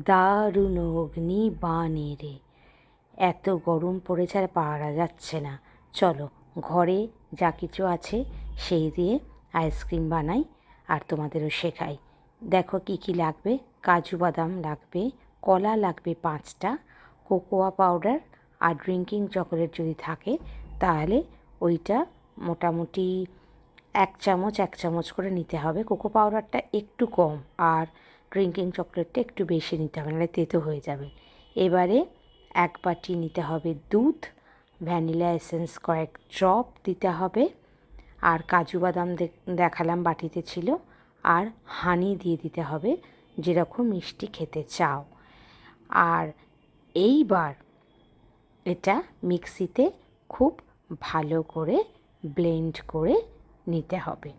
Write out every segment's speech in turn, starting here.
দারুণ অগ্নি বানে রে। এত গরম পড়েছে আর পারা যাচ্ছে না। চলো ঘরে যা কিছু আছে সেই দিয়ে আইসক্রিম বানাই আর তোমাদেরও শেখাই। দেখো কি কি লাগবে। কাজু বাদাম লাগবে, কলা লাগবে 5টা, কোকোয়া পাউডার আর ড্রিঙ্কিং চকোলেট যদি থাকে তাহলে ওইটা মোটামুটি 1 চামচ করে নিতে হবে। কোকো পাউডারটা একটু কম আর ড্রিঙ্কিং চকলেটটা একটু বেশি নিতে হবে, নাহলে তেতো হয়ে যাবে। এবারে 1 বাটি নিতে হবে দুধ, ভ্যানিলা এসেন্স কয়েক ড্রপ দিতে হবে, আর কাজু বাদাম দেখালাম বাটিতে ছিল, আর হানি দিয়ে দিতে হবে যেরকম মিষ্টি খেতে চাও। আর এইবার এটা মিক্সিতে খুব ভালো করে ব্লেন্ড করে নিতে হবে।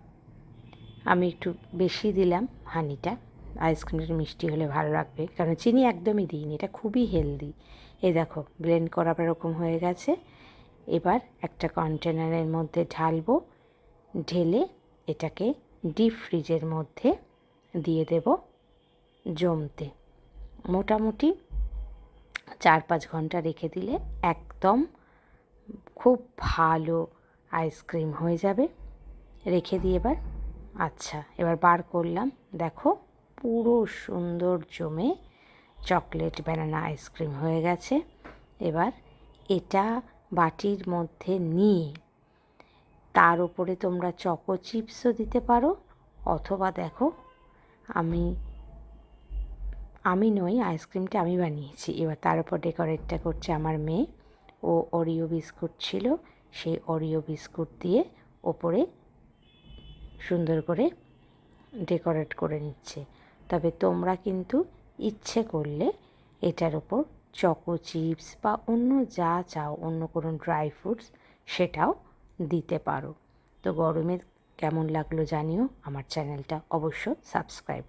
আমি একটু বেশি দিলাম হানিটা, আইসক্রিমটা মিষ্টি হলে ভালো লাগবে, কারণ চিনি একদমই দিইনি, এটা খুবই হেলদি। এই দেখো ব্লেন্ড করা এরকম হয়ে গেছে। এবার একটা কন্টেনারের মধ্যে ঢালবো, ঢেলে এটাকে ডিপ ফ্রিজের মধ্যে দিয়ে দেব জমতে। মোটামুটি 4-5 ঘন্টা রেখে দিলে একদম খুব ভালো আইসক্রিম হয়ে যাবে। রেখে দিয়ে এবার বার করলাম, দেখো পুরো সুন্দর জমে চকলেট ব্যানানা আইসক্রিম হয়ে গেছে। এবার এটা বাটির মধ্যে নিয়ে তার উপরে তোমরা চকো চিপসও দিতে পারো, অথবা দেখো আমি নই, আইসক্রিমটা আমি বানিয়েছি। এবার তার উপর ডেকোরেটটা করছে আমার মেয়ে। ও ওরিও বিস্কুট ছিল, সেই ওরিও বিস্কুট দিয়ে ওপরে সুন্দর করে ডেকোরেট করে নিচ্ছে। তবে তোমরা কিন্তু ইচ্ছে করলে এটার ওপর চকো চিপস বা অন্য যা চাও, অন্য কোনো ড্রাই ফ্রুটস সেটাও দিতে পারো। তো গরমে কেমন লাগলো জানিও। আমার চ্যানেলটা অবশ্য সাবস্ক্রাইব